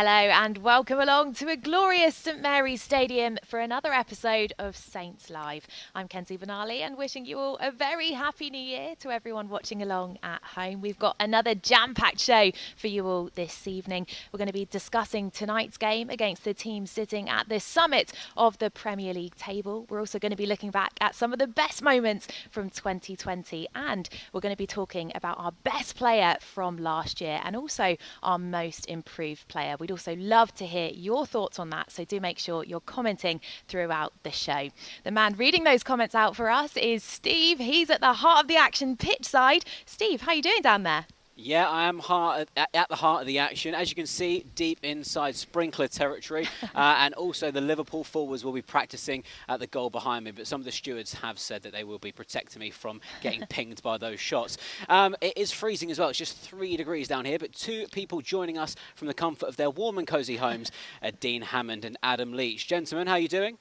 Hello and welcome along to a glorious St Mary's Stadium for another episode of Saints Live. I'm Kenzie Benali and wishing you all a very happy new year to everyone watching along at home. We've got another jam-packed show for you all this evening. We're going to be discussing tonight's game against the team sitting at the summit of the Premier League table. We're also going to be looking back at some of the best moments from 2020 and we're going to be talking about our best player from last year and also our most improved player. We'd also love to hear your thoughts on that, so do make sure you're commenting throughout the show. The man reading those comments out for us is Steve. He's at the heart of the action pitch side. Steve, how are you doing down there? Yeah, I am at the heart of the action. As you can see, deep inside sprinkler territory. And also the Liverpool forwards will be practicing at the goal behind me. But some of the stewards have said that they will be protecting me from getting pinged by those shots. It is freezing as well. It's just 3 degrees down here. But two people joining us from the comfort of their warm and cosy homes are Dean Hammond and Adam Leitch. Gentlemen, how are you doing?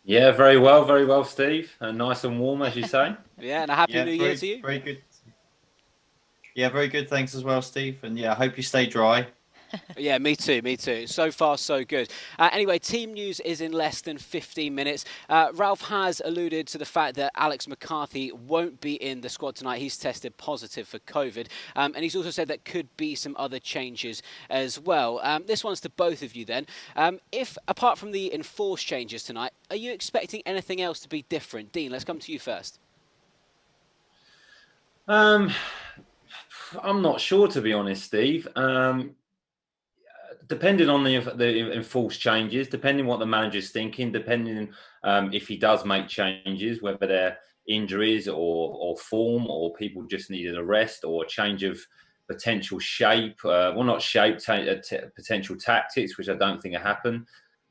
Yeah, very well, Steve. Nice and warm, as you say. Yeah, and a happy new year to you. Very good. Yeah, very good. Thanks as well, Steve. And yeah, I hope you stay dry. Yeah, me too. So far, so good. Anyway, team news is in less than 15 minutes. Ralph has alluded to the fact that Alex McCarthy won't be in the squad tonight. He's tested positive for COVID. And he's also said there could be some other changes as well. This one's to both of you then. If, apart from the enforced changes tonight, are you expecting anything else to be different? Dean, let's come to you first. I'm not sure, to be honest, Steve. Depending on the enforced changes, depending what the manager's thinking, depending if he does make changes, whether they're injuries or form, or people just needed a rest or a change of potential shape, potential tactics, which I don't think will happen.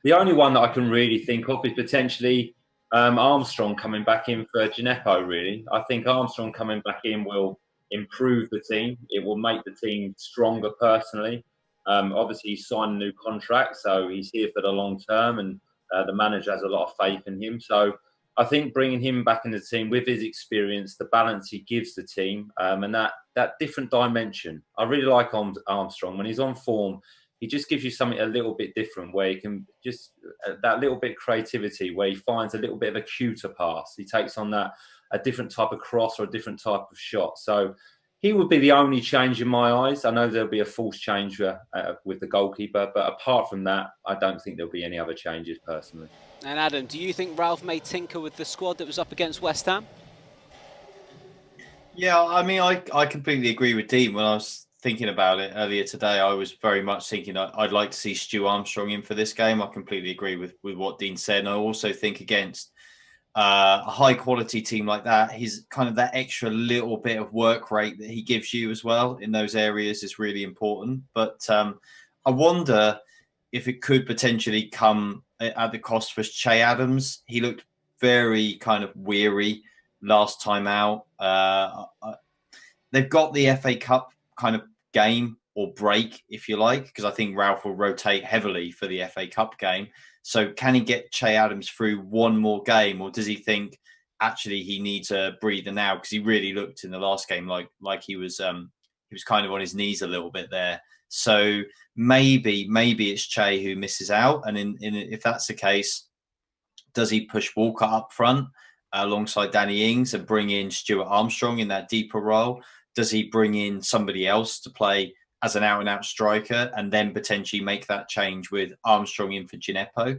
The only one that I can really think of is potentially Armstrong coming back in for Gineppo, really. I think Armstrong coming back in will improve the team. It will make the team stronger personally. Obviously, he's signed a new contract, so he's here for the long term, and the manager has a lot of faith in him. So I think bringing him back in the team with his experience, the balance he gives the team, and that different dimension. I really like Armstrong. When he's on form, he just gives you something a little bit different, where he can just that little bit of creativity, where he finds a little bit of a cuter pass. He takes on a different type of cross or a different type of shot. So he would be the only change in my eyes. I know there'll be a false change with the goalkeeper, but apart from that, I don't think there'll be any other changes personally. And Adam, do you think Ralph may tinker with the squad that was up against West Ham? Yeah, I mean, I completely agree with Dean. When I was thinking about it earlier today, I was very much thinking I'd like to see Stu Armstrong in for this game. I completely agree with what Dean said. And I also think against a high quality team like that, he's kind of that extra little bit of work rate that he gives you as well in those areas is really important. But I wonder if it could potentially come at the cost for Che Adams. He looked very kind of weary last time out. They've got the FA Cup kind of game or break, if you like, because I think Ralph will rotate heavily for the FA Cup game. So can he get Che Adams through one more game, or does he think actually he needs a breather now? Because he really looked in the last game like he was kind of on his knees a little bit there. So maybe it's Che who misses out, and if that's the case, does he push Walker up front alongside Danny Ings and bring in Stuart Armstrong in that deeper role? Does he bring in somebody else to play as an out-and-out striker and then potentially make that change with Armstrong in for Gineppo?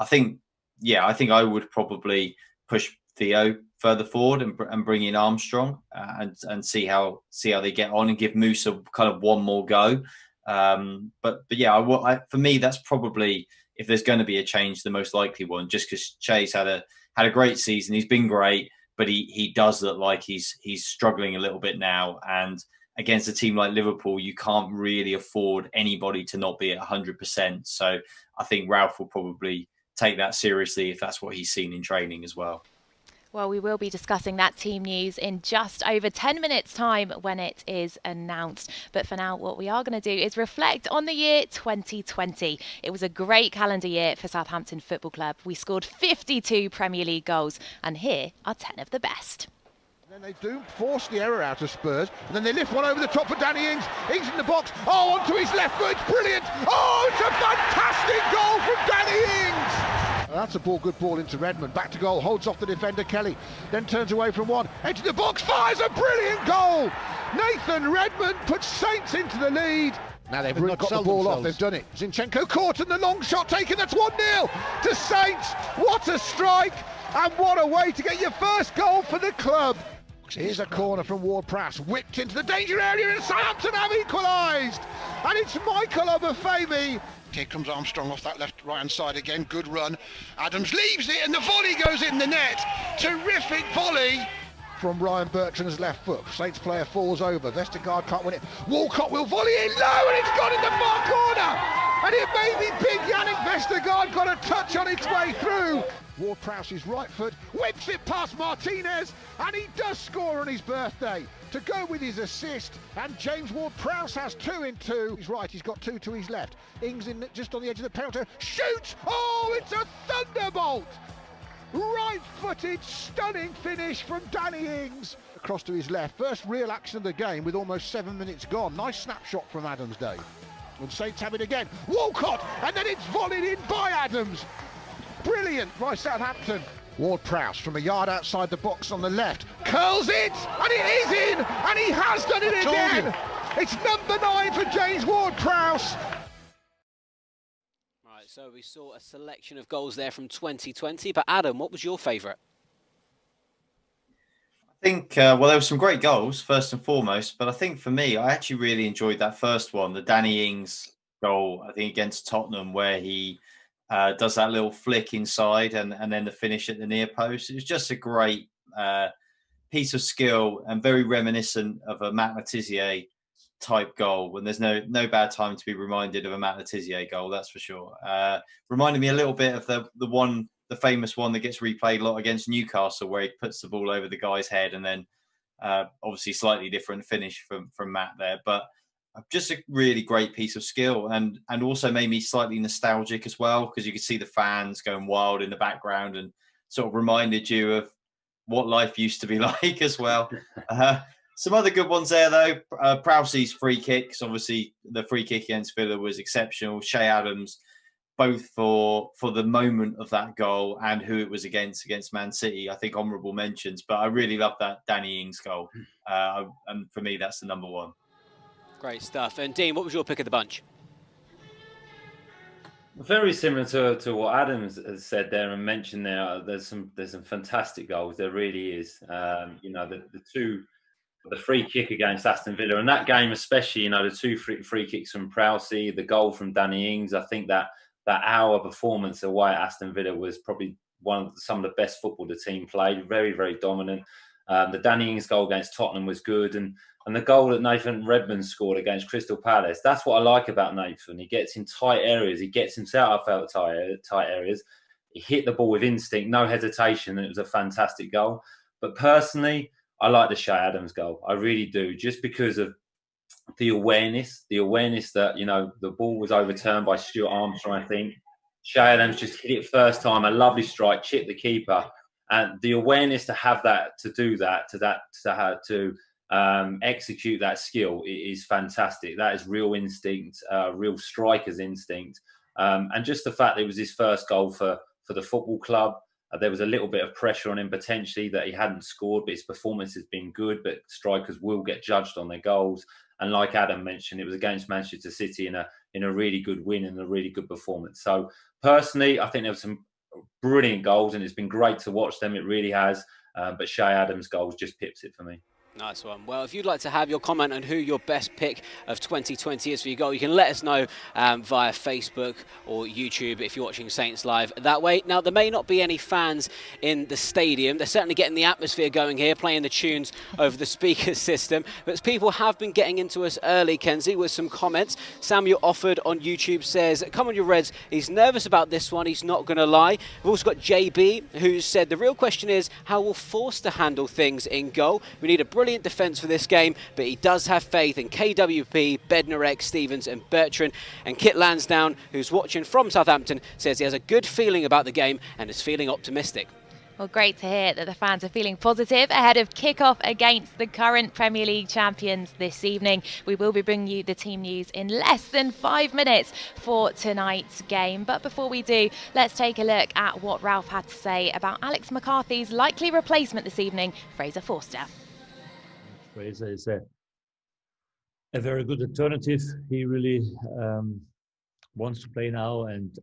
I think I would probably push Theo further forward and bring in Armstrong and see how they get on and give Musa kind of one more go. But yeah, for me, that's probably, if there's going to be a change, the most likely one, just because Che's had a great season. He's been great, but he does look like he's struggling a little bit now. And against a team like Liverpool, you can't really afford anybody to not be at 100%. So I think Ralph will probably take that seriously if that's what he's seen in training as well. Well, we will be discussing that team news in just over 10 minutes' time when it is announced. But for now, what we are going to do is reflect on the year 2020. It was a great calendar year for Southampton Football Club. We scored 52 Premier League goals, and here are 10 of the best. Then they do force the error out of Spurs, and then they lift one over the top for Danny Ings. Ings in the box, onto his left foot, it's brilliant. It's a fantastic goal from Danny Ings. That's a good ball into Redmond, back to goal, holds off the defender Kelly, then turns away from one, into the box, fires a brilliant goal. Nathan Redmond puts Saints into the lead. Now they've really got the ball off, they've done it. Zinchenko caught and the long shot taken, that's 1-0 to Saints. What a strike, and what a way to get your first goal for the club. Here's a corner from Ward-Prowse, whipped into the danger area, and Southampton have equalised. And it's Michael Obafemi. Here comes Armstrong off that right-hand side again, good run. Adams leaves it, and the volley goes in the net. Terrific volley from Ryan Bertrand's left foot. Saints player falls over, Vestergaard can't win it. Walcott will volley in low, and it's gone in the far corner. And it may be big Yannick Vestergaard got a touch on its way through. Ward-Prowse's right foot whips it past Martinez, and he does score on his birthday to go with his assist. And James Ward-Prowse has 2 in 2. He's right, he's got 2 to his left. Ings in just on the edge of the penalty, shoots! It's a thunderbolt! Right-footed, stunning finish from Danny Ings. Across to his left, first real action of the game with almost 7 minutes gone. Nice snapshot from Adams Day. And Saints have it again. Walcott, and then it's volleyed in by Adams. Brilliant by Southampton. Ward-Prowse from a yard outside the box on the left curls it, and it is in, and he has done it again. It's number 9 for James Ward-Prowse. Right, so we saw a selection of goals there from 2020, but Adam, what was your favourite? I think, well, there were some great goals, first and foremost, but I think for me, I actually really enjoyed that first one, the Danny Ings goal, I think, against Tottenham, where he does that little flick inside and then the finish at the near post. It was just a great piece of skill and very reminiscent of a Matt Letizia type goal, when there's no bad time to be reminded of a Matt Letizia goal, that's for sure. Reminded me a little bit of the famous one that gets replayed a lot against Newcastle, where he puts the ball over the guy's head, and then obviously slightly different finish from Matt there. But just a really great piece of skill, and also made me slightly nostalgic as well, because you could see the fans going wild in the background and sort of reminded you of what life used to be like as well. Some other good ones there, though. Prowse's free kicks. Obviously, the free kick against Villa was exceptional. Shea Adams, both for the moment of that goal and who it was against Man City. I think honourable mentions, but I really love that Danny Ings goal. And for me, that's the number 1. Great stuff. And Dean, what was your pick of the bunch? Very similar to what Adams has said there and mentioned there. There's some fantastic goals. There really is. The free kick against Aston Villa, and that game especially, the 2 free kicks from Prowse, the goal from Danny Ings. I think that hour performance away at Aston Villa was probably some of the best football the team played. Very, very dominant. The Danny Ings goal against Tottenham was good, and the goal that Nathan Redmond scored against Crystal Palace. That's what I like about Nathan. He gets in tight areas. He gets himself out of tight areas. He hit the ball with instinct, no hesitation, and it was a fantastic goal. But personally, I like the Shea Adams goal. I really do, just because of the awareness that, the ball was overturned by Stuart Armstrong, I think. Shea Adams just hit it first time, a lovely strike, chipped the keeper. And the awareness to have that, to execute that skill is fantastic. That is real instinct, real striker's instinct. And just the fact that it was his first goal for the football club. There was a little bit of pressure on him potentially that he hadn't scored, but his performance has been good. But strikers will get judged on their goals. And like Adam mentioned, it was against Manchester City in a really good win and a really good performance. So personally, I think there were some brilliant goals, and it's been great to watch them. It really has. But Shea Adams' goals just pips it for me. Nice one. Well, if you'd like to have your comment on who your best pick of 2020 is for your goal, you can let us know via Facebook or YouTube if you're watching Saints Live that way. Now, there may not be any fans in the stadium. They're certainly getting the atmosphere going here, playing the tunes over the speaker system. But people have been getting into us early, Kenzie, with some comments. Samuel Offord on YouTube says, "Come on, you Reds. He's nervous about this one. He's not going to lie." We've also got JB, who said, "The real question is how will Forster handle things in goal? We need a brilliant defence for this game, but he does have faith in KWP, Bednarek, Stevens and Bertrand." And Kit Lansdowne, who's watching from Southampton, says he has a good feeling about the game and is feeling optimistic. Well, great to hear that the fans are feeling positive ahead of kick-off against the current Premier League champions this evening. We will be bringing you the team news in less than 5 minutes for tonight's game. But before we do, let's take a look at what Ralph had to say about Alex McCarthy's likely replacement this evening, Fraser Forster. Fraser is a very good alternative. He really wants to play now and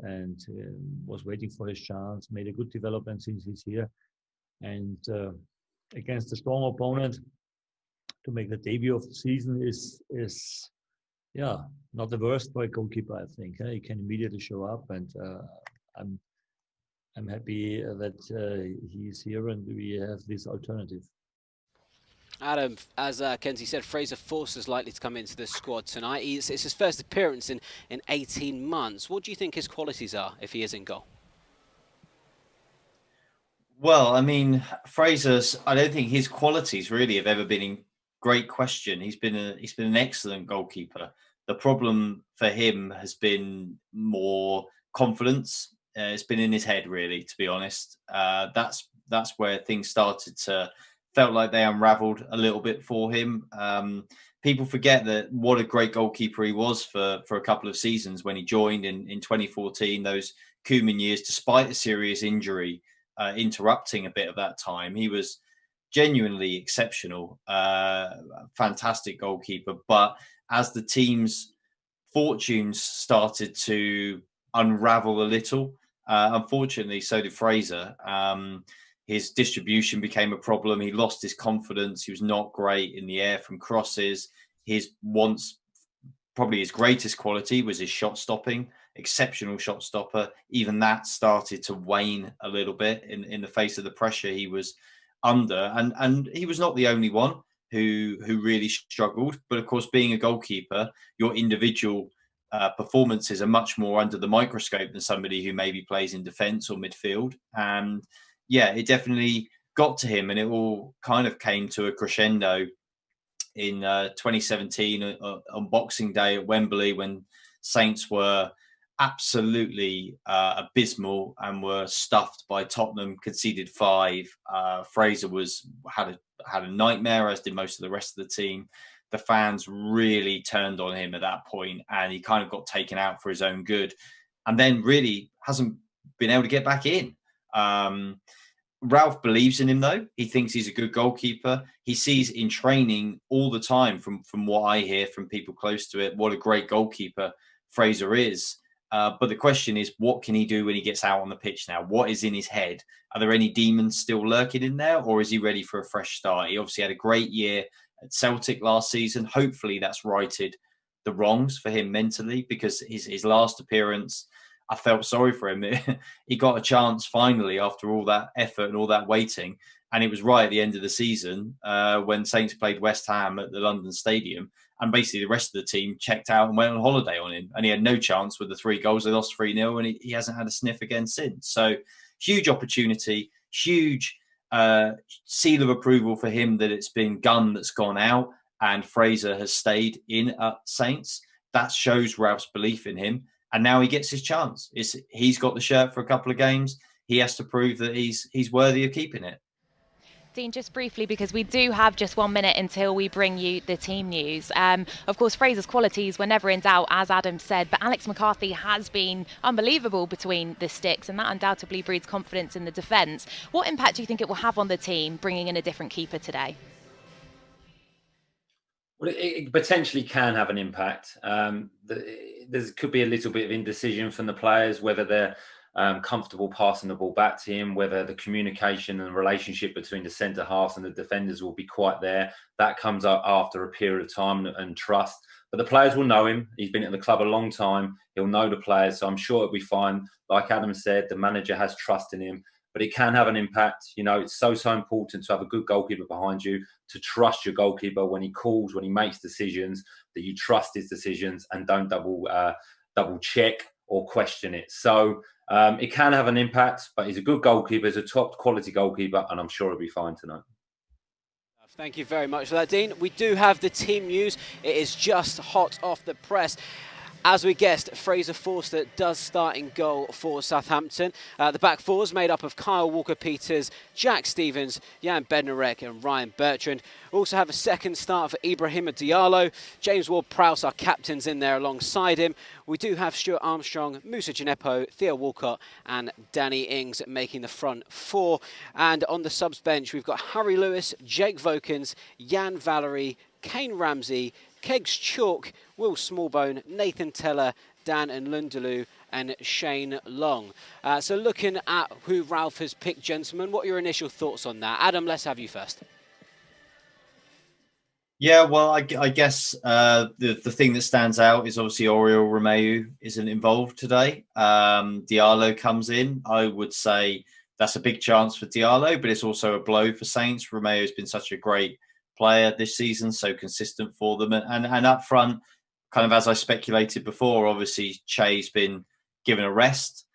was waiting for his chance, made a good development since he's here. And against a strong opponent, to make the debut of the season is not the worst for a goalkeeper, I think. He can immediately show up, and I'm happy that he's here and we have this alternative. Adam, as Kenzie said, Fraser Forster is likely to come into the squad tonight. It's his first appearance in 18 months. What do you think his qualities are if he is in goal? Well, I mean, Fraser's, I don't think his qualities really have ever been in great question. He's been an excellent goalkeeper. The problem for him has been more confidence. It's been in his head, really, to be honest. That's where things started to felt like they unravelled a little bit for him. People forget that what a great goalkeeper he was for a couple of seasons when he joined in 2014, those Koeman years, despite a serious injury interrupting a bit of that time. He was genuinely exceptional, fantastic goalkeeper. But as the team's fortunes started to unravel a little, unfortunately, so did Fraser. His distribution became a problem. He lost his confidence. He was not great in the air from crosses. Probably his greatest quality was his shot stopping, exceptional shot stopper. Even that started to wane a little bit in the face of the pressure he was under. And he was not the only one who really struggled. But of course, being a goalkeeper, your individual performances are much more under the microscope than somebody who maybe plays in defence or midfield. And yeah, it definitely got to him, and it all kind of came to a crescendo in 2017 on Boxing Day at Wembley, when Saints were absolutely abysmal and were stuffed by Tottenham, conceded 5. Fraser had a nightmare, as did most of the rest of the team. The fans really turned on him at that point, and he kind of got taken out for his own good, and then really hasn't been able to get back in. Ralph believes in him, though. He thinks he's a good goalkeeper. He sees in training all the time, from what I hear from people close to it, what a great goalkeeper Fraser is. But the question is, what can he do when he gets out on the pitch now? What is in his head? Are there any demons still lurking in there, or is he ready for a fresh start? He obviously had a great year at Celtic last season. Hopefully that's righted the wrongs for him mentally, because his last appearance, I felt sorry for him. He got a chance finally after all that effort and all that waiting. And it was right at the end of the season when Saints played West Ham at the London Stadium. And basically the rest of the team checked out and went on holiday on him. And he had no chance with the 3 goals. They lost 3-0 and he hasn't had a sniff again since. So huge opportunity, huge seal of approval for him that it's been gun that's gone out and Fraser has stayed in at Saints. That shows Ralph's belief in him. And now he gets his chance. He's got the shirt for a couple of games. He has to prove that he's worthy of keeping it. Dean, just briefly, because we do have just 1 minute until we bring you the team news. Of course, Fraser's qualities were never in doubt, as Adam said, but Alex McCarthy has been unbelievable between the sticks, and that undoubtedly breeds confidence in the defence. What impact do you think it will have on the team, bringing in a different keeper today? Well, it potentially can have an impact. There could be a little bit of indecision from the players, whether they're comfortable passing the ball back to him, whether the communication and relationship between the centre halves and the defenders will be quite there. That comes up after a period of time and trust. But the players will know him. He's been at the club a long time. He'll know the players. So I'm sure it'll be fine. Like Adam said, the manager has trust in him. But it can have an impact. You know, it's so important to have a good goalkeeper behind you, to trust your goalkeeper when he calls, when he makes decisions, that you trust his decisions and don't double check or question it. So it can have an impact, but he's a good goalkeeper. He's a top quality goalkeeper, and I'm sure he'll be fine tonight. Thank you very much for that, Dean. We do have the team news. It is just hot off the press. As we guessed, Fraser Forster does start in goal for Southampton. The back four is made up of Kyle Walker-Peters, Jack Stevens, Jan Bednarek and Ryan Bertrand. We also have a second start for Ibrahima Diallo. James Ward-Prowse, our captains, in there alongside him. We do have Stuart Armstrong, Musa Djenepo, Theo Walcott and Danny Ings making the front four. And on the subs bench, we've got Harry Lewis, Jake Vokins, Jan Valery, Kane Ramsey, Kegs Chalk, Will Smallbone, Nathan Teller, Dan and Lundaloo and Shane Long. So looking at who Ralph has picked, gentlemen, what are your initial thoughts on that? Adam, let's have you first. Yeah, well, I guess the thing that stands out is obviously Oriol Romeu isn't involved today. Diallo comes in. I would say that's a big chance for Diallo, but it's also a blow for Saints. Romeu has been such a great player this season, so consistent for them. And up front, kind of as I speculated before, obviously Che's been given a rest.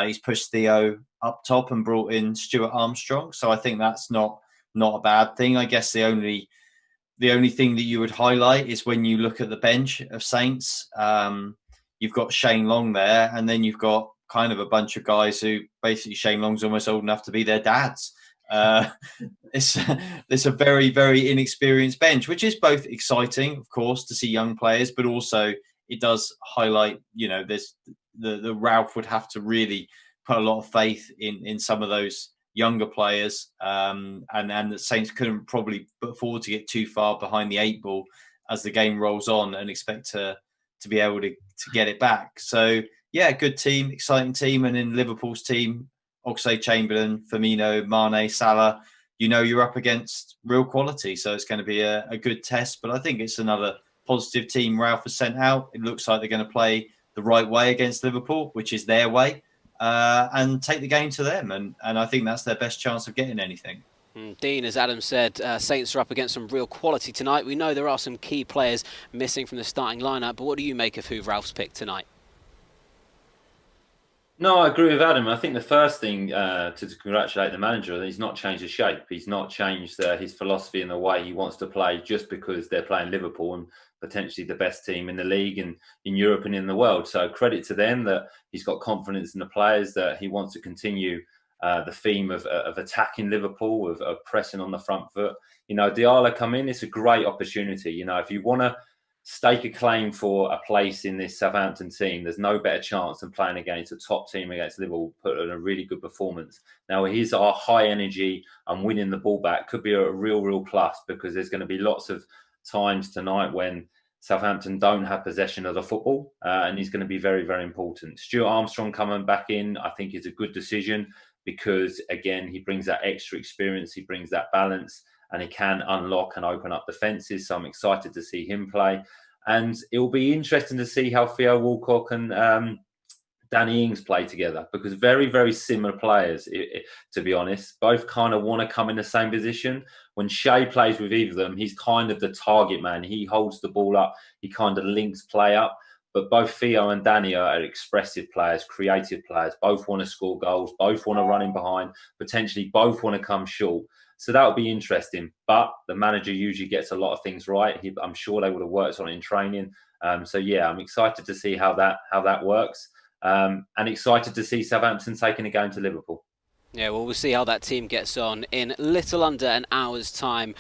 He's pushed Theo up top and brought in Stuart Armstrong. So I think that's not a bad thing. I guess the only thing that you would highlight is when you look at the bench of Saints, you've got Shane Long there, and then you've got kind of a bunch of guys who basically Shane Long's almost old enough to be their dads. It's a very, very inexperienced bench, which is both exciting, of course, to see young players, but also it does highlight, there's the Ralph would have to really put a lot of faith in some of those younger players, and the Saints couldn't probably afford to get too far behind the 8 ball as the game rolls on and expect to be able to get it back. So yeah, good team, exciting team. And in Liverpool's team, Oxlade-Chamberlain, Firmino, Mane, Salah, you're up against real quality. So it's going to be a good test. But I think it's another positive team Ralph has sent out. It looks like they're going to play the right way against Liverpool, which is their way, and take the game to them. And I think that's their best chance of getting anything. Dean, as Adam said, Saints are up against some real quality tonight. We know there are some key players missing from the starting lineup, but what do you make of who Ralph's picked tonight? No, I agree with Adam. I think the first thing to congratulate the manager, he's not changed his shape. He's not changed his philosophy and the way he wants to play just because they're playing Liverpool and potentially the best team in the league and in Europe and in the world. So credit to them that he's got confidence in the players, that he wants to continue the theme of attacking Liverpool, of pressing on the front foot. Diallo come in, it's a great opportunity. If you want to stake a claim for a place in this Southampton team, there's no better chance than playing against a top team against Liverpool, put in a really good performance. Now, his our high energy and winning the ball back could be a real plus, because there's going to be lots of times tonight when Southampton don't have possession of the football, and he's going to be very, very important. Stuart Armstrong coming back in, I think, is a good decision, because, again, he brings that extra experience, he brings that balance, and he can unlock and open up defences. So I'm excited to see him play. And it will be interesting to see how Theo Walcott and Danny Ings play together, because very, very similar players, to be honest. Both kind of want to come in the same position. When Shea plays with either of them, he's kind of the target man. He holds the ball up. He kind of links play up. But both Theo and Danny are expressive players, creative players. Both want to score goals. Both want to run in behind. Potentially both want to come short. So that will be interesting. But the manager usually gets a lot of things right. I'm sure they would have worked on it in training. So yeah, I'm excited to see how that works. And excited to see Southampton taking a game to Liverpool. Yeah, well, we'll see how that team gets on in little under an hour's time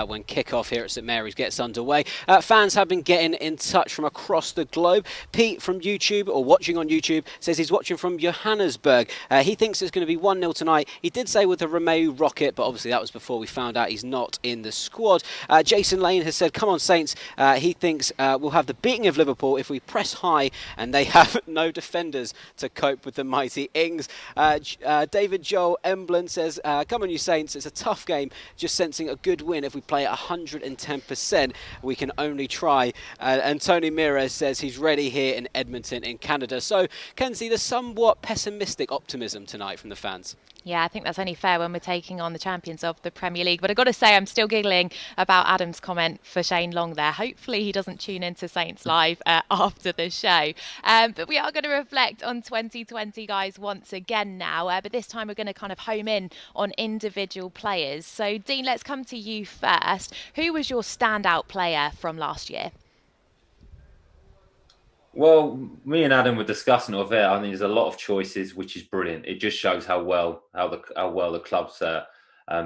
when kick-off here at St Mary's gets underway. Fans have been getting in touch from across the globe. Pete from YouTube, or watching on YouTube, says he's watching from Johannesburg. He thinks it's going to be 1-0 tonight. He did say with a Romeu rocket, but obviously that was before we found out he's not in the squad. Jason Lane has said, come on Saints. He thinks we'll have the beating of Liverpool if we press high and they have no defenders to cope with the mighty Ings. David Joel Emblem says, come on you Saints, it's a tough game, just sensing a good win. If we play at 110%, we can only try. And Tony Mira says he's ready here in Edmonton in Canada. So, Kenzie, there's somewhat pessimistic optimism tonight from the fans. Yeah, I think that's only fair when we're taking on the champions of the Premier League. But I've got to say, I'm still giggling about Adam's comment for Shane Long there. Hopefully he doesn't tune into Saints Live after the show. But we are going to reflect on 2020, guys, once again now. But this time we're going to kind of home in on individual players. So, Dean, let's come to you first. Who was your standout player from last year? Well, me and Adam were discussing it there. I mean, there's a lot of choices, which is brilliant. It just shows how well the clubs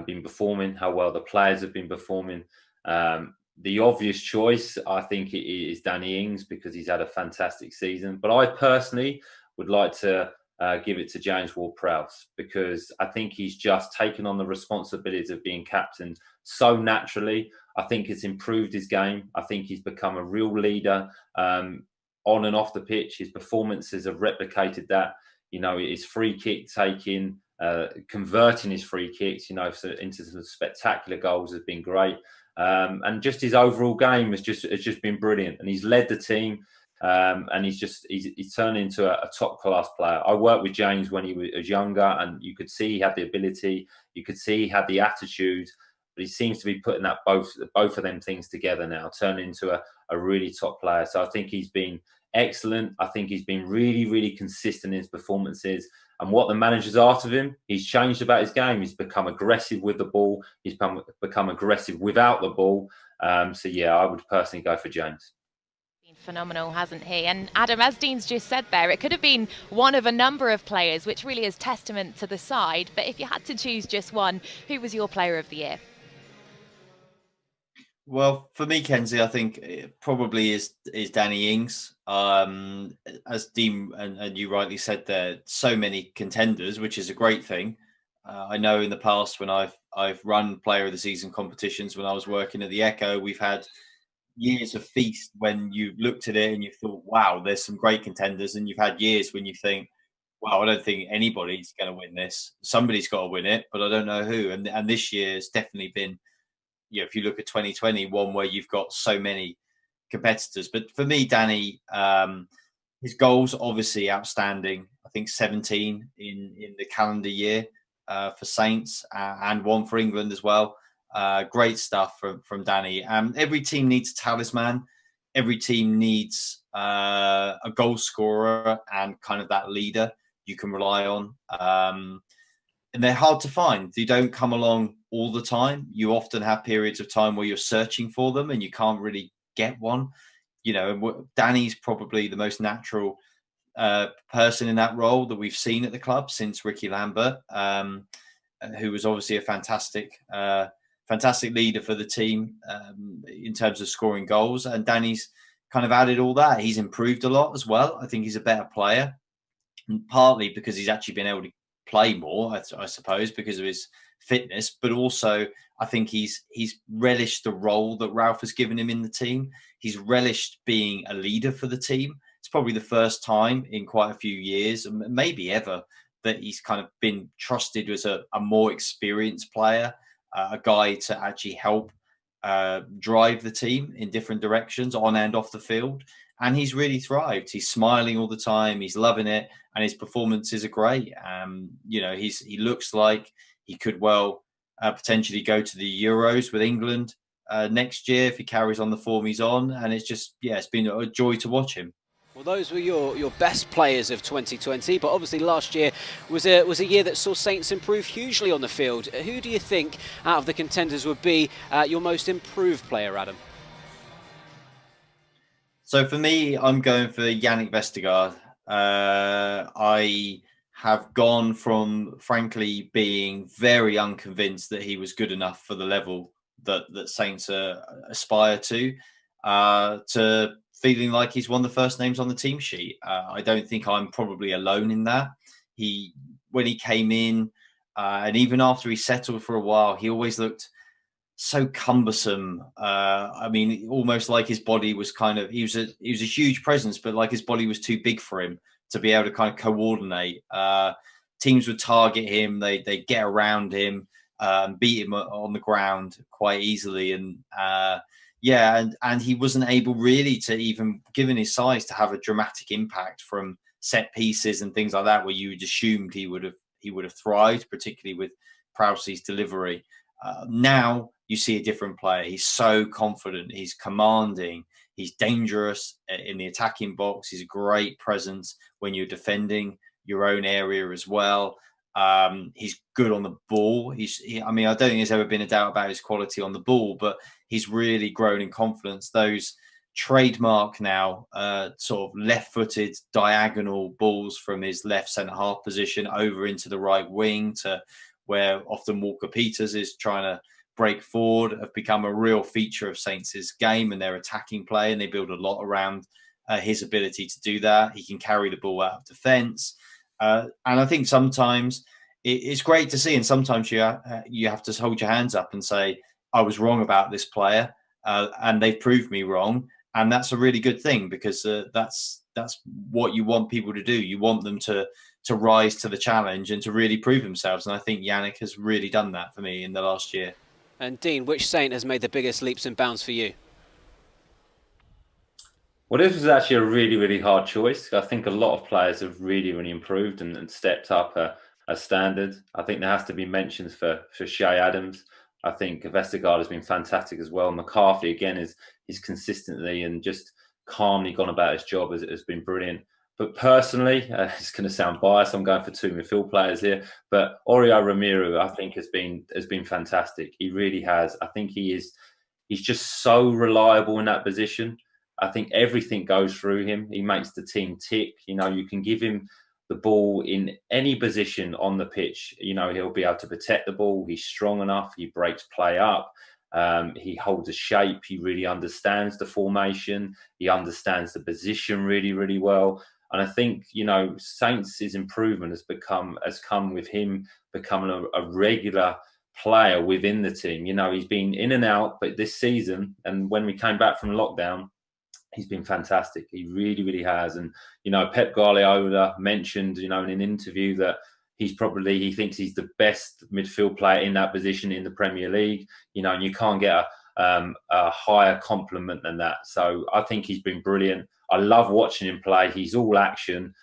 been performing, how well the players have been performing. The obvious choice, I think, is Danny Ings because he's had a fantastic season. But I personally would like to give it to James Ward-Prowse because I think he's just taken on the responsibilities of being captain so naturally. I think it's improved his game. I think he's become a real leader. On and off the pitch, his performances have replicated that. You know, his free kick taking, converting his free kicks, into some spectacular goals has been great. And just his overall game has just been brilliant. And he's led the team, and he's turned into a top class player. I worked with James when he was younger, and you could see he had the ability. You could see he had the attitude. But he seems to be putting that both of them things together now, turning into a really top player. So I think he's been excellent. I think he's been really, really consistent in his performances. And what the manager's asked of him, he's changed about his game. He's become aggressive with the ball. He's become aggressive without the ball. So, yeah, I would personally go for James. Been phenomenal, hasn't he? And Adam, as Dean's just said there, it could have been one of a number of players, which really is testament to the side. But if you had to choose just one, who was your player of the year? Well, for me, Kenzie, I think it probably is Danny Ings. As Dean and you rightly said, there so many contenders, which is a great thing. I know in the past when I've run Player of the Season competitions when I was working at the Echo, we've had years of feast when you looked at it and you thought, wow, there's some great contenders, and you've had years when you think, wow, I don't think anybody's going to win this. Somebody's got to win it, but I don't know who. And this year has definitely been, if you look at 2020, one where you've got so many competitors. But for me, Danny, his goals obviously outstanding. I think 17 in the calendar year for Saints and one for England as well. Great stuff from Danny. Every team needs a talisman. Every team needs a goal scorer and kind of that leader you can rely on. And they're hard to find. They don't come along all the time. You often have periods of time where you're searching for them and you can't really get one. Danny's probably the most natural person in that role that we've seen at the club since Ricky Lambert, who was obviously a fantastic leader for the team in terms of scoring goals. And Danny's kind of added all that. He's improved a lot as well. I think he's a better player, and partly because he's actually been able to play more, I suppose, because of his fitness, but also I think he's relished the role that Ralph has given him in the team. He's relished being a leader for the team. It's probably the first time in quite a few years, maybe ever, that he's kind of been trusted as a more experienced player, a guy to actually help drive the team in different directions on and off the field. And he's really thrived. He's smiling all the time. He's loving it. And his performances are great. He looks like he could potentially go to the Euros with England next year if he carries on the form he's on. And it's been a joy to watch him. Well, those were your best players of 2020, but obviously last year was a year that saw Saints improve hugely on the field. Who do you think out of the contenders would be your most improved player, Adam? So for me, I'm going for Yannick Vestergaard. I have gone from, frankly, being very unconvinced that he was good enough for the level that Saints aspire to feeling like he's one of the first names on the team sheet. I don't think I'm probably alone in that. When he came in, and even after he settled for a while, he always looked so cumbersome. Almost like his body was he was a huge presence, but like his body was too big for him to be able to kind of coordinate. Teams would target him, they get around him, beat him on the ground quite easily, and he wasn't able really to, even given his size, to have a dramatic impact from set pieces and things like that, where you had assumed he would have thrived, particularly with Prowse's delivery. Now you see a different player. He's so confident. He's commanding. He's dangerous in the attacking box. He's a great presence when you're defending your own area as well. He's good on the ball. I don't think there's ever been a doubt about his quality on the ball, but he's really grown in confidence. Those trademark now, sort of left-footed diagonal balls from his left centre-half position over into the right wing to where often Walker-Peters is trying to break forward, have become a real feature of Saints' game and their attacking play, and they build a lot around his ability to do that. He can carry the ball out of defence. And I think sometimes it's great to see, and sometimes you have to hold your hands up and say, I was wrong about this player, and they've proved me wrong. And that's a really good thing, because that's what you want people to do. You want them to rise to the challenge and to really prove themselves. And I think Yannick has really done that for me in the last year. And Dean, which Saint has made the biggest leaps and bounds for you? Well, this was actually a really, really hard choice. I think a lot of players have really, really improved and stepped up a standard. I think there has to be mentions for Shay Adams. I think Vestergaard has been fantastic as well. McCarthy, again, is consistently and just calmly gone about his job. Has been brilliant. But personally, it's going to sound biased. I'm going for two midfield players here. But Oriol Romero, I think, has been fantastic. He really has. I think he's just so reliable in that position. I think everything goes through him. He makes the team tick. You know, you can give him the ball in any position on the pitch. You know, he'll be able to protect the ball. He's strong enough. He breaks play up. He holds a shape. He really understands the formation. He understands the position really, really well. And I think, you know, Saints' improvement has come with him becoming a regular player within the team. You know, he's been in and out, but this season, and when we came back from lockdown, he's been fantastic. He really, really has. And, you know, Pep Guardiola mentioned, you know, in an interview that he thinks he's the best midfield player in that position in the Premier League. You know, and you can't get a higher compliment than that. So I think he's been brilliant. I love watching him play. He's all action,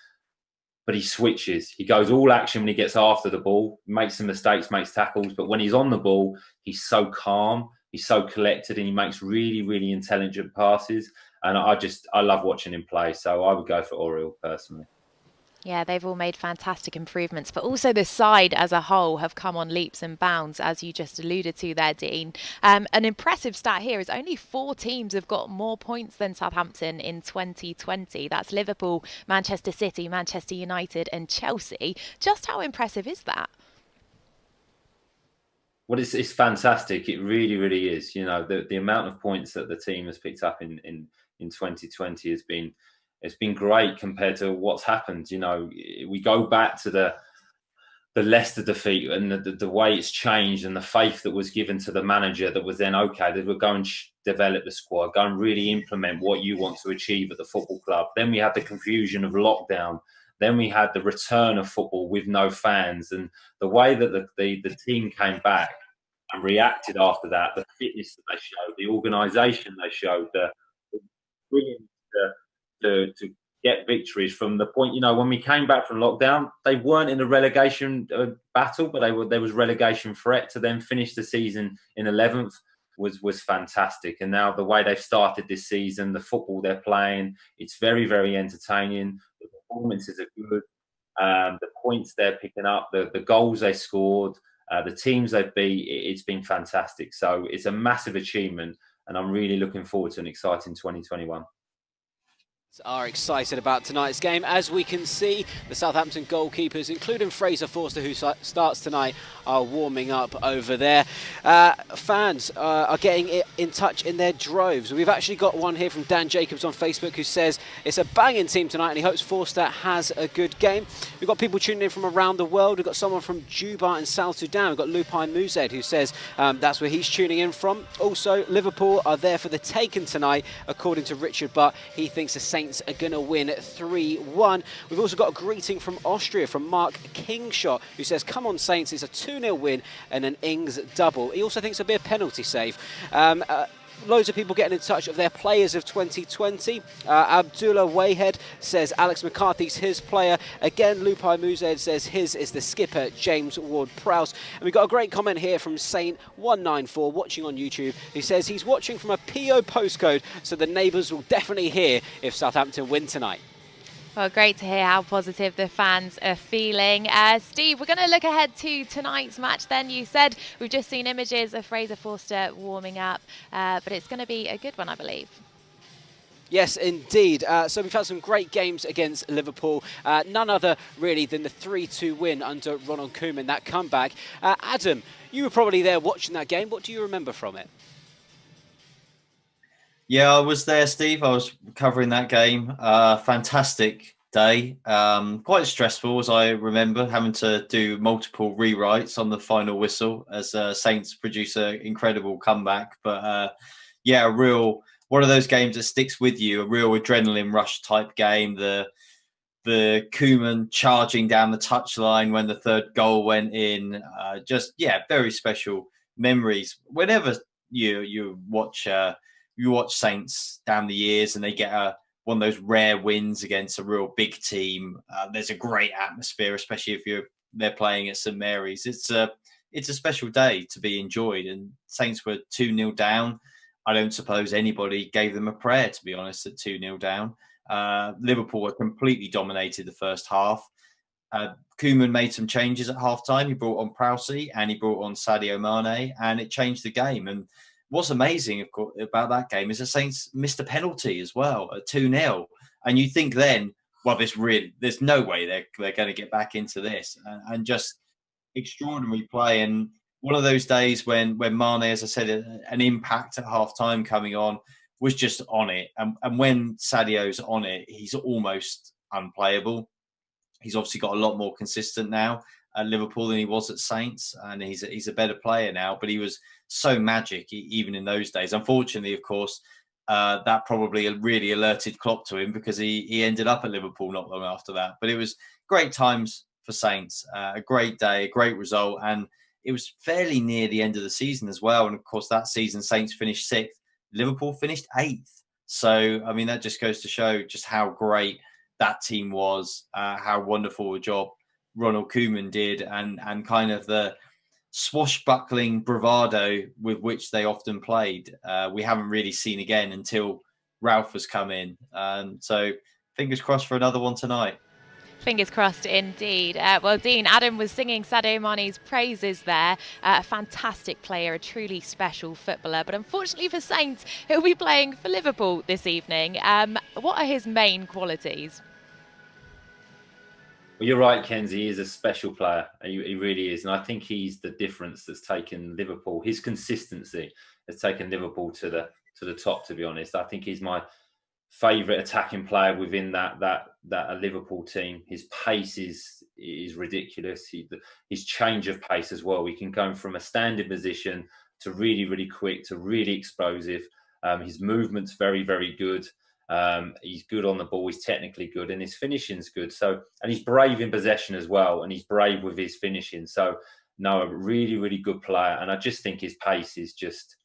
but he switches. He goes all action when he gets after the ball, makes some mistakes, makes tackles. But when he's on the ball, he's so calm, he's so collected, and he makes really, really intelligent passes. And I love watching him play. So I would go for Oriol personally. Yeah, they've all made fantastic improvements, but also the side as a whole have come on leaps and bounds, as you just alluded to there, Dean. An impressive stat here is only 4 teams have got more points than Southampton in 2020. That's Liverpool, Manchester City, Manchester United and Chelsea. Just how impressive is that? Well, it's fantastic. It really, really is. You know, the amount of points that the team has picked up in 2020 has been great compared to what's happened. You know, we go back to the Leicester defeat and the way it's changed and the faith that was given to the manager that was then, okay, they were going to develop the squad, go and really implement what you want to achieve at the football club. Then we had the confusion of lockdown. Then we had the return of football with no fans, and the way that the team came back and reacted after that, the fitness that they showed, the organisation they showed, the willingness to get victories from the point, you know, when we came back from lockdown, they weren't in a relegation battle, but there was relegation threat. To then finish the season in 11th was fantastic. And now the way they've started this season, the football they're playing, it's very, very entertaining. The performances are good. The points they're picking up, the goals they scored, the teams they've beat, it's been fantastic. So it's a massive achievement, and I'm really looking forward to an exciting 2021. Are excited about tonight's game. As we can see, the Southampton goalkeepers, including Fraser Forster, who starts tonight, are warming up over there. Fans are getting in touch in their droves. We've actually got one here from Dan Jacobs on Facebook who says it's a banging team tonight and he hopes Forster has a good game. We've got people tuning in from around the world. We've got someone from Juba in South Sudan. We've got Lupai Muzed who says that's where he's tuning in from. Also, Liverpool are there for the taken tonight, according to Richard, but he thinks the Saints are going to win 3-1. We've also got a greeting from Austria from Mark Kingshot, who says, come on Saints, it's a 2-0 win and an Ings double. He also thinks it'll be a penalty save. Loads of people getting in touch of their players of 2020. Abdullah Wayhead says Alex McCarthy's his player. Again, Lupai Muzed says his is the skipper, James Ward-Prowse. And we've got a great comment here from Saint194 watching on YouTube, who says he's watching from a PO postcode, so the neighbours will definitely hear if Southampton win tonight. Well, great to hear how positive the fans are feeling. Steve, we're going to look ahead to tonight's match then. You said we've just seen images of Fraser Forster warming up, but it's going to be a good one, I believe. Yes, indeed. So we've had some great games against Liverpool. None other, really, than the 3-2 win under Ronald Koeman, that comeback. Adam, you were probably there watching that game. What do you remember from it? Yeah, I was there, Steve. I was covering that game. Fantastic day. Quite stressful, as I remember, having to do multiple rewrites on the final whistle as Saints produce an incredible comeback. But yeah, a real one of those games that sticks with you. A real adrenaline rush type game. The Koeman charging down the touchline when the third goal went in. Just very special memories. Whenever you watch Saints down the years and they get one of those rare wins against a real big team, there's a great atmosphere, especially if they're playing at St Mary's. It's a special day to be enjoyed. And Saints were 2-0 down. I don't suppose anybody gave them a prayer, to be honest, at 2-0 down. Liverpool were completely dominated the first half. Koeman made some changes at half-time. He brought on Prowsey and he brought on Sadio Mane, and it changed the game. And what's amazing, of course, about that game is the Saints missed a penalty as well at 2-0. And you think then, well, there's no way they're going to get back into this. And just extraordinary play. And one of those days when Mane, as I said, an impact at half-time coming on, was just on it. And when Sadio's on it, he's almost unplayable. He's obviously got a lot more consistent now at Liverpool than he was at Saints, and he's a better player now. But he was so magic even in those days. Unfortunately, of course, that probably really alerted Klopp to him, because he ended up at Liverpool not long after that. But it was great times for Saints, a great day, a great result, and it was fairly near the end of the season as well. And of course, that season Saints finished 6th, Liverpool finished 8th. So I mean, that just goes to show just how great that team was, how wonderful a job Ronald Koeman did, and kind of the swashbuckling bravado with which they often played. We haven't really seen again until Ralph has come in. So fingers crossed for another one tonight. Fingers crossed indeed. Well, Dean, Adam was singing Sadio Mane's praises there. A fantastic player, a truly special footballer. But unfortunately for Saints, he'll be playing for Liverpool this evening. What are his main qualities? Well, you're right, Kenzie. He is a special player. He really is. And I think he's the difference that's taken Liverpool. His consistency has taken Liverpool to the top, to be honest. I think he's my favourite attacking player within that Liverpool team. His pace is ridiculous. His change of pace as well. He can go from a standing position to really, really quick, to really explosive. His movement's very, very good. He's good on the ball. He's technically good, and his finishing's good. So, and he's brave in possession as well, and he's brave with his finishing. So, no, a really, really good player. And I just think his pace is just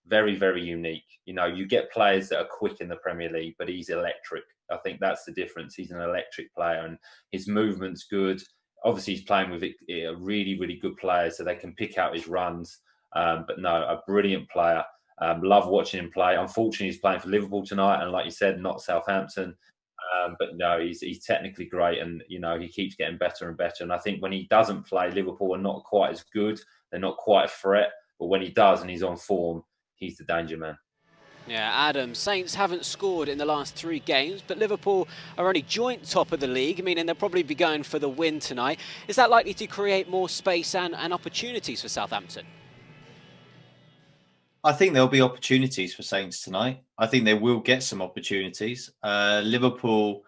very, very unique. You know, you get players that are quick in the Premier League, but he's electric. I think that's the difference. He's an electric player, and his movement's good. Obviously, he's playing with a really, really good player, so they can pick out his runs. But no, a brilliant player. Love watching him play. Unfortunately, he's playing for Liverpool tonight, and like you said, not Southampton. But no, he's technically great, and you know, he keeps getting better and better. And I think when he doesn't play, Liverpool are not quite as good. They're not quite a threat. But when he does and he's on form, he's the danger man. Yeah, Adam, Saints haven't scored in the last 3 games, but Liverpool are only joint top of the league, meaning they'll probably be going for the win tonight. Is that likely to create more space and opportunities for Southampton? I think there'll be opportunities for Saints tonight. I think they will get some opportunities. Liverpool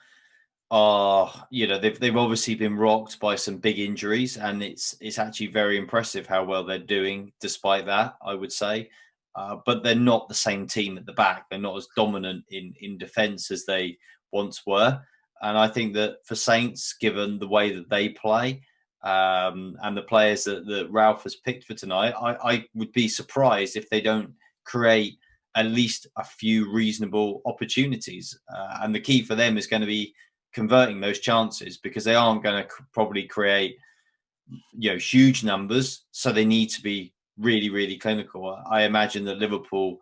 are, they've obviously been rocked by some big injuries, and it's actually very impressive how well they're doing despite that, I would say. But they're not the same team at the back. They're not as dominant in defence as they once were. And I think that for Saints, given the way that they play, and the players that Ralph has picked for tonight, I would be surprised if they don't create at least a few reasonable opportunities. And the key for them is going to be converting those chances, because they aren't going to probably create huge numbers. So they need to be really, really clinical. I imagine that Liverpool,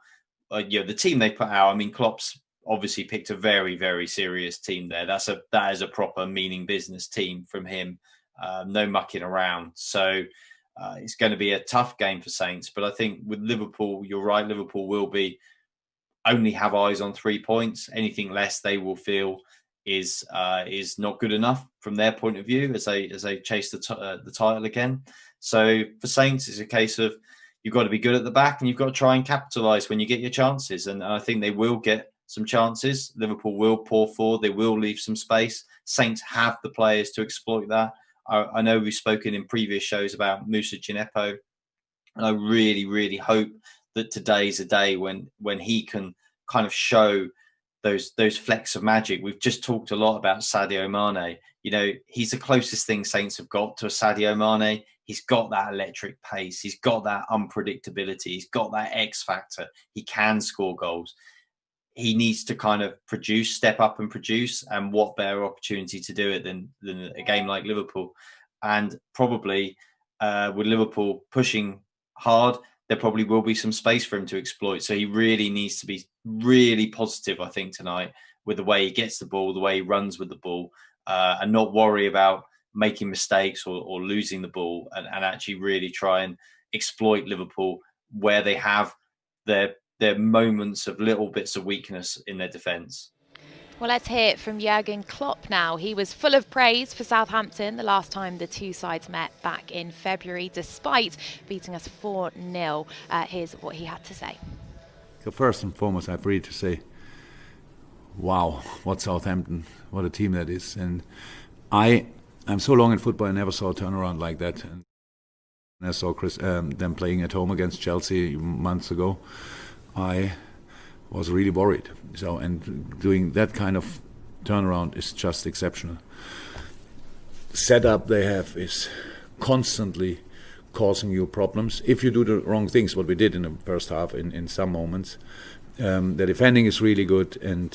the team they put out, I mean, Klopp's obviously picked a very, very serious team there. That is a proper meaning business team from him. No mucking around. So it's going to be a tough game for Saints. But I think with Liverpool, you're right, Liverpool will be only have eyes on 3 points. Anything less, they will feel is not good enough from their point of view as they chase the title again. So for Saints, it's a case of you've got to be good at the back and you've got to try and capitalise when you get your chances. And I think they will get some chances. Liverpool will pour forward. They will leave some space. Saints have the players to exploit that. I know we've spoken in previous shows about Moussa Djenepo, and I really, really hope that today's a day when he can kind of show those flecks of magic. We've just talked a lot about Sadio Mane. You know, he's the closest thing Saints have got to a Sadio Mane. He's got that electric pace. He's got that unpredictability. He's got that X factor. He can score goals. He needs to kind of step up and produce. And what better opportunity to do it than a game like Liverpool? And probably with Liverpool pushing hard, there probably will be some space for him to exploit. So he really needs to be really positive, I think, tonight with the way he gets the ball, the way he runs with the ball, and not worry about making mistakes or losing the ball, and actually really try and exploit Liverpool where they have their moments of little bits of weakness in their defence. Well, let's hear it from Jurgen Klopp now. He was full of praise for Southampton the last time the two sides met back in February, despite beating us 4-0. Here's what he had to say. So first and foremost, I have really to say, wow, what Southampton, what a team that is. And I'm so long in football, I never saw a turnaround like that. And I saw them playing at home against Chelsea months ago. I was really worried. So, and doing that kind of turnaround is just exceptional. The setup they have is constantly causing you problems if you do the wrong things, what we did in the first half in some moments. The defending is really good, and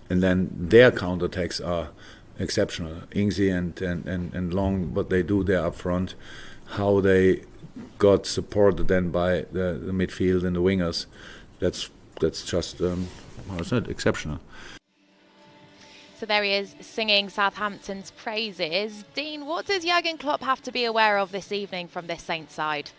then their counterattacks are exceptional. Ingzi and Long, what they do there up front, how they got supported then by the midfield and the wingers, that's just exceptional. So there he is singing Southampton's praises. Dean, what does Jurgen Klopp have to be aware of this evening from this Saints side?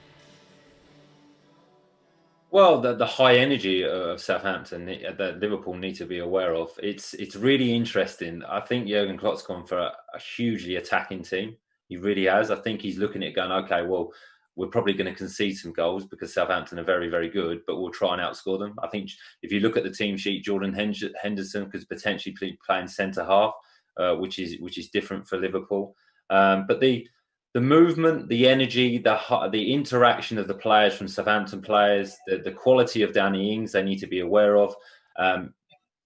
Well, the high energy of Southampton that Liverpool need to be aware of. It's really interesting. I think Jurgen Klopp's gone for a hugely attacking team. He really has. I think he's looking at it going, okay, well, we're probably going to concede some goals because Southampton are very, very good, but we'll try and outscore them. I think if you look at the team sheet, Jordan Henderson could potentially be playing centre half, which is different for Liverpool. But the movement, the energy, the interaction of the players from Southampton players, the quality of Danny Ings, they need to be aware of.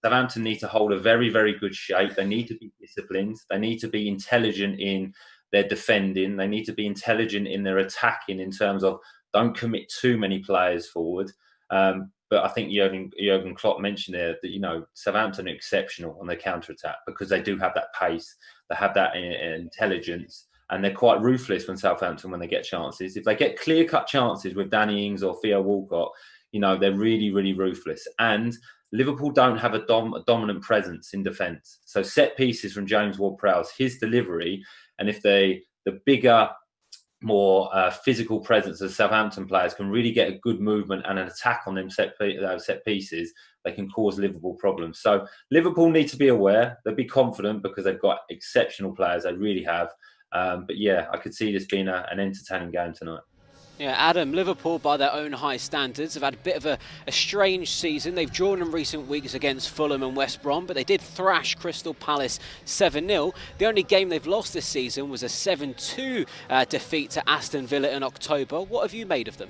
Southampton need to hold a very, very good shape. They need to be disciplined. They need to be intelligent in their defending. They need to be intelligent in their attacking in terms of don't commit too many players forward. But I think Jurgen Klopp mentioned there that, Southampton are exceptional on their counter-attack because they do have that pace. They have that intelligence. And they're quite ruthless when they get chances. If they get clear-cut chances with Danny Ings or Theo Walcott, they're really, really ruthless. And Liverpool don't have a dominant presence in defence. So set pieces from James Ward-Prowse, his delivery, and if the bigger, more physical presence of Southampton players can really get a good movement and an attack on them set pieces, they can cause Liverpool problems. So Liverpool need to be aware. They'll be confident because they've got exceptional players. They really have. But yeah, I could see this being an entertaining game tonight. Yeah, Adam, Liverpool, by their own high standards, have had a bit of a strange season. They've drawn in recent weeks against Fulham and West Brom, but they did thrash Crystal Palace 7-0. The only game they've lost this season was a 7-2 defeat to Aston Villa in October. What have you made of them?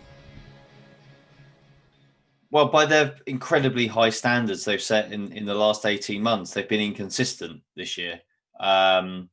Well, by their incredibly high standards they've set in the last 18 months, they've been inconsistent this year. And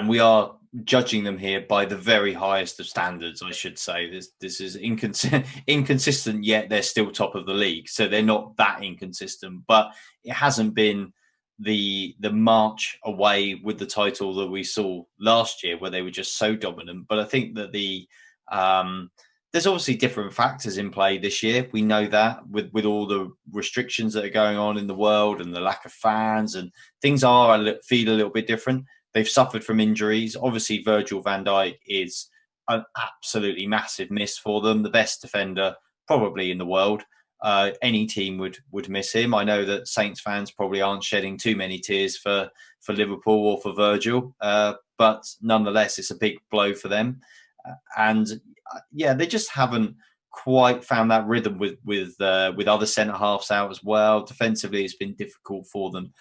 we are judging them here by the very highest of standards, I should say. This is inconsistent, yet they're still top of the league. So they're not that inconsistent. But it hasn't been the march away with the title that we saw last year, where they were just so dominant. But I think that there's obviously different factors in play this year. We know that with all the restrictions that are going on in the world and the lack of fans, and things feel a little bit different. They've suffered from injuries. Obviously, Virgil van Dijk is an absolutely massive miss for them. The best defender probably in the world. Any team would miss him. I know that Saints fans probably aren't shedding too many tears for Liverpool or for Virgil, but nonetheless, it's a big blow for them. They just haven't quite found that rhythm with other centre halves out as well. Defensively, it's been difficult for them.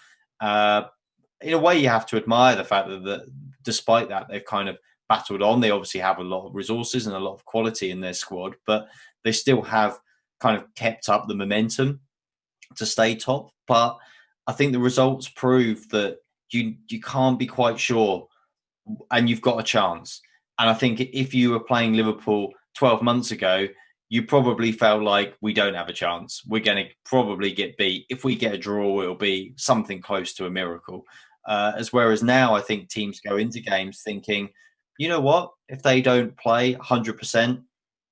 In a way, you have to admire the fact that despite that, they've kind of battled on. They obviously have a lot of resources and a lot of quality in their squad, but they still have kind of kept up the momentum to stay top. But I think the results prove that you can't be quite sure, and you've got a chance. And I think if you were playing Liverpool 12 months ago, you probably felt like we don't have a chance. We're going to probably get beat. If we get a draw, it'll be something close to a miracle. Whereas now, I think teams go into games thinking, you know what? If they don't play 100%,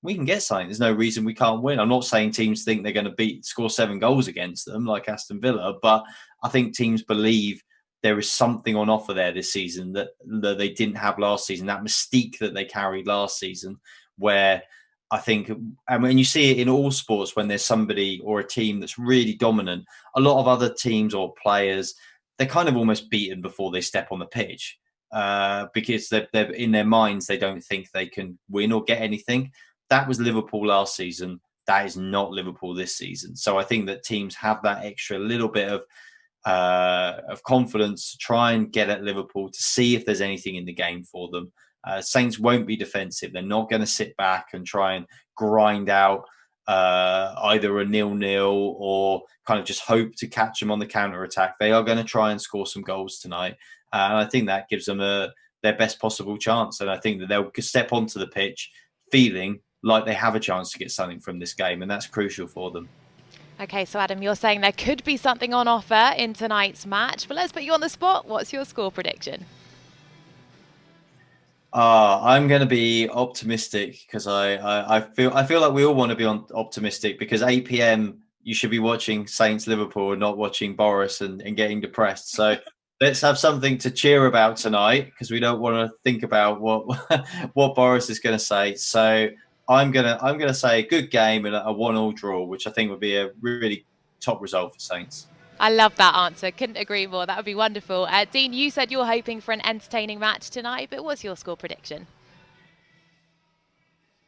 we can get something. There's no reason we can't win. I'm not saying teams think they're going to score 7 goals against them like Aston Villa, but I think teams believe there is something on offer there this season that they didn't have last season, that mystique that they carried last season, where I think, and you see it in all sports when there's somebody or a team that's really dominant, a lot of other teams or players, they're kind of almost beaten before they step on the pitch because they're in their minds, they don't think they can win or get anything. That was Liverpool last season. That is not Liverpool this season. So I think that teams have that extra little bit of confidence to try and get at Liverpool to see if there's anything in the game for them. Saints won't be defensive. They're not going to sit back and try and grind out either a 0-0 or kind of just hope to catch them on the counter-attack. They are going to try and score some goals tonight. And I think that gives them their best possible chance. And I think that they'll step onto the pitch feeling like they have a chance to get something from this game. And that's crucial for them. Okay, so Adam, you're saying there could be something on offer in tonight's match. But let's put you on the spot. What's your score prediction? I'm going to be optimistic because I feel like we all want to be optimistic because 8 p.m. you should be watching Saints Liverpool and not watching Boris and getting depressed. So let's have something to cheer about tonight because we don't want to think about what Boris is going to say. So I'm gonna say a good game and a 1-1 draw, which I think would be a really top result for Saints. I love that answer. Couldn't agree more. That would be wonderful. Dean, you said you're hoping for an entertaining match tonight, but what's your score prediction?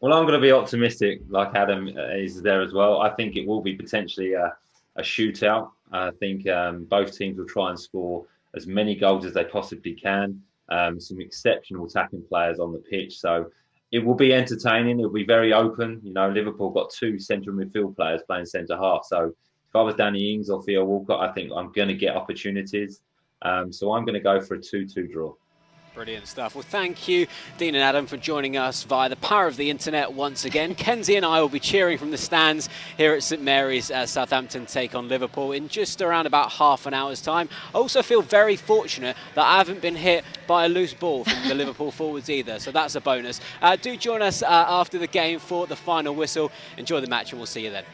Well, I'm going to be optimistic, like Adam is there as well. I think it will be potentially a shootout. I think both teams will try and score as many goals as they possibly can. Some exceptional attacking players on the pitch, so it will be entertaining. It will be very open. You know, Liverpool got 2 central midfield players playing centre half, so if I was Danny Ings or Theo Walcott, I think I'm going to get opportunities. So I'm going to go for a 2-2 draw. Brilliant stuff. Well, thank you, Dean and Adam, for joining us via the power of the internet once again. Kenzie and I will be cheering from the stands here at St Mary's as Southampton take on Liverpool in just around about half an hour's time. I also feel very fortunate that I haven't been hit by a loose ball from the Liverpool forwards either, so that's a bonus. Do join us after the game for the final whistle. Enjoy the match and we'll see you then.